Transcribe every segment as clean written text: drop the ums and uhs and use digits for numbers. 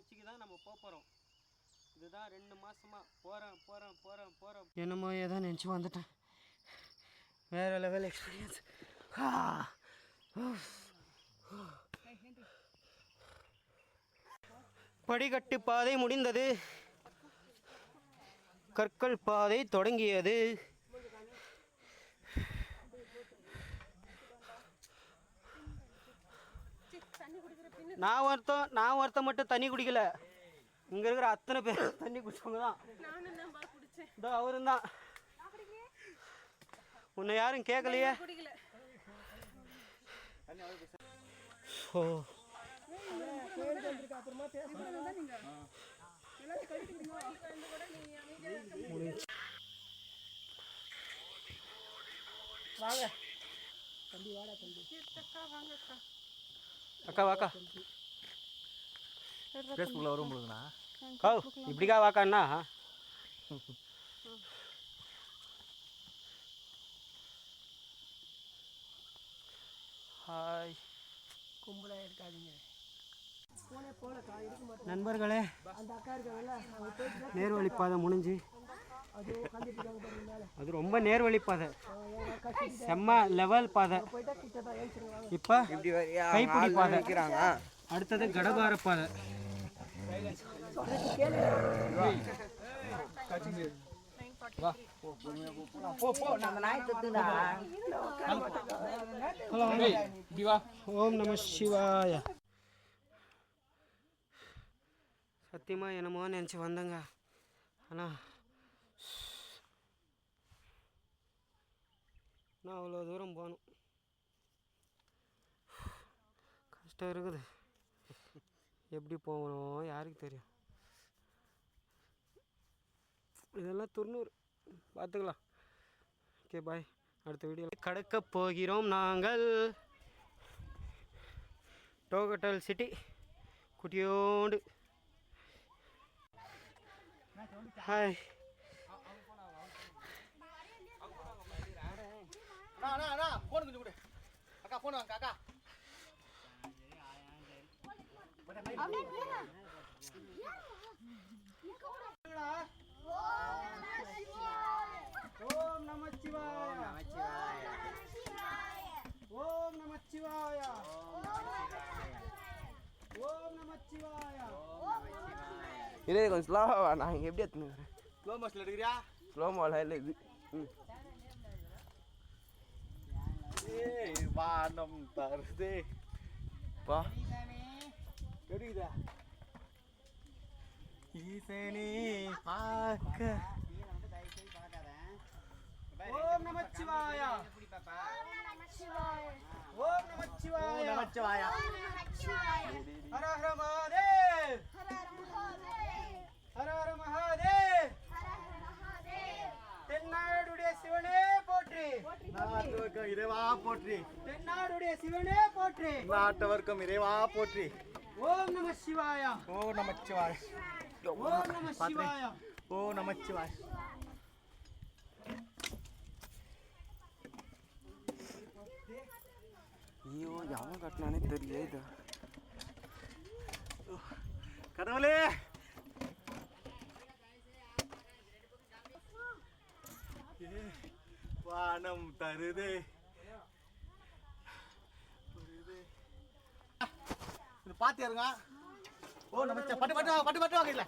உச்சிக்கு தான் நம்ம போகிறோம். இதுதான் 2 மாதமாக போகிறேன். என்னமோ ஏதோ நினச்சி வந்துட்டேன். வேறு லெவல் எக்ஸ்பீரியன்ஸ். படிக்கட்டு பாதை முடிந்தது, கற்கள் பாதை தொடங்கியது. நான் ஒருத்தன் மட்டும் தண்ணி குடிக்கல, இங்க இருக்கிற அத்தனை பேர் தண்ணி குடிச்சவங்க தான். இதோ அவரும் தான். உன்னை யாரும் கேட்கலையே. ஓ வாங்க தம்பி, வாடா தம்பி. அக்கா வாக்கா, ஃபேஸ்புக்கில் வரும் பொழுதுண்ணா இப்படிக்கா வாக்காண்ணா. ஹாய், கும்பலாக இருக்காதீங்க நண்பர்களே. நேர்வழிப்பாதை முடிஞ்சு, அது ரொம்ப நேர்வழிப்பாதை, செம்ம லெவல் பாதை. இப்போ கைப்பிடி பாதை, அடுத்தது கடபார பாதை. ஓம் நம சிவாய. சத்தியமாக என்னமோ நினச்சி வந்தேங்க, ஆனால் நான் அவ்வளோ தூரம் போகணும், கஷ்டம் இருக்குது. எப்படி போகணும் யாருக்கு தெரியும். இதெல்லாம் 90 பார்த்துக்கலாம். ஓகே பாய், அடுத்த வீடியோ கடக்க போகிறோம் நாங்கள். டோகட்டல் சிட்டி குட்டியோண்டு. ஹாய், ஃபோன் கொஞ்சம் கொடு அக்கா, ஃபோன் வாங்க அக்கா. ஓம் நமச்சிவாய, ஓம் நமச்சிவாய, ஓம் நமச்சிவாய. இதே கொஞ்சம் ஸ்லோவா, நான் எப்படி எடுத்துன்னு ஸ்லோ மோஷனில் எடுக்கிறியா? ஸ்லோ மோலாம் இல்லை இது. வானம் தருது பா, எடுக்குதா ஈசனே பார்க்க. ஓம் நமச்சிவாய, ஓம் நமச்சிவாய, ஹர ஹர மகாதேவ், ஹர ஹர மகாதேவ். தென்னாடுடைய சிவனே போற்றி, நாட்டவர்க்கம் இறைவா போற்றி, தென்னாடுடைய சிவனே போற்றி, நாட்டவர்க்கம் இறைவா போற்றி. ஓம் நம சிவாய, ஓம் நம சிவாய, ஓம் நம சிவாய, ஓம் நம சிவாய. ஐயோ, எவன் கட்டினானே தெரியல. கடவுளே, வானம் தருது. பாத்து இருங்க. ஓ நம்ம பட்டு பட்டு பட்டு பட்டு வாங்க. இல்ல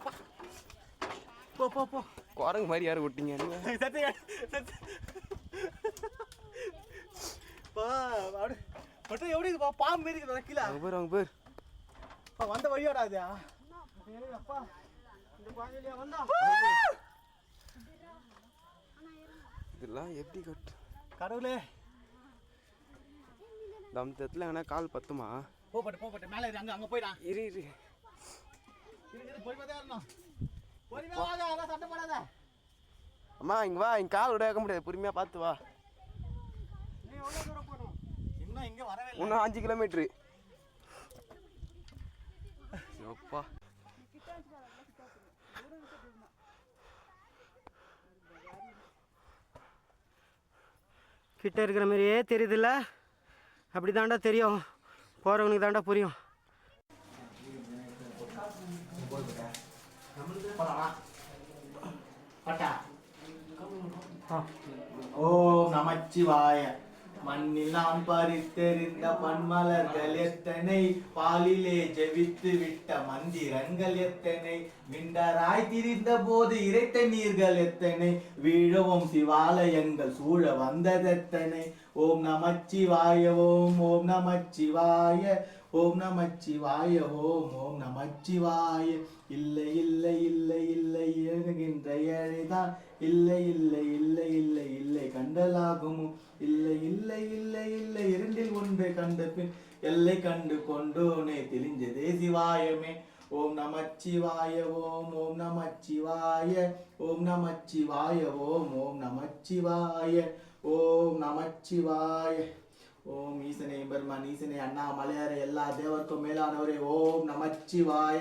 போ போ போ. குரங்கு மாதிரி யாரு விட்டீங்க? மட்டும் எப்படி பாம்பு மாரி இருக்குது கீழே. அவங்க பேர், அவங்க பேர் வந்த வழியோடாது. அப்பா இந்த பாதையில வந்தா இதெல்லாம் எப்படி கட்டு? கடவுளே, தம்தத்தில் எங்கன்னா கால் பத்துமா? போப்பட்டு போப்பட்டு மேலே அங்கே அங்கே போயிடா. இரு இரு பொறுமையாக இருந்தோம். பொறுமையாக சண்டை போடாத. அம்மா இங்கே வா, இங்கே கால் விட வைக்க முடியாது, பொறுமையாக பார்த்து வா. நீ எவ்வளோ தூரம் போகணும்? இன்னும் இங்கே வரவே இல்லை. இன்னும் 5 கிலோமீட்ரு. அப்பா கிட்ட இருக்கிற மாதிரியே தெரியுதுல்ல? அப்படி தாண்டா தெரியும், போகிறவனுக்கு தாண்டா புரியும். ஓம் நமச்சிவாய. மண்ணில் நாம் பறித்தெறிந்த பன்மலர்கள் எத்தனை, பாலிலே ஜெபித்து விட்ட மந்திரங்கள் எத்தனை, விண்டராய் திரிந்த போது இறைத்த நீர்கள் எத்தனை, வீழவும் சிவாலயங்கள் சூழ வந்ததெத்தனை. ஓம் நமச்சிவாய ஓம் ஓம் நமச்சிவாய ஓம் நமச்சிவாய ஓம் ஓம் நமச்சிவாய. இல்லை இல்லை இல்லை இல்லை எழுகின்ற ஏழைதான், இல்லை இல்லை இல்லை இல்லை இல்லை கண்டலாகுமோ, இல்லை இல்லை இல்லை இல்லை இரண்டில் ஒன்றை கண்ட பின் எல்லை கண்டு கொண்டோனே தெளிஞ்சதே சிவாயமே. ஓம் நமச்சிவாய ஓம் ஓம் நமச்சிவாய ஓம் நமச்சிவாய ஓம் ஓம் நமச்சிவாய ஓம் நமச்சிவாய. ஓம் ஈசனே பெருமான் ஈசனே அண்ணாமலையாரே எல்லா தேவருக்கும் மேலானவரே ஓம் நமச்சிவாய.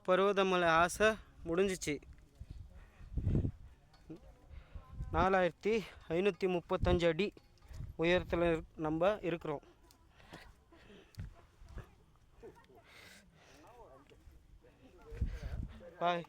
பருவதமலை ஆசை முடிஞ்சிச்சு. 4535 அடி உயரத்தில் நம்ம இருக்கிறோம். பாய்.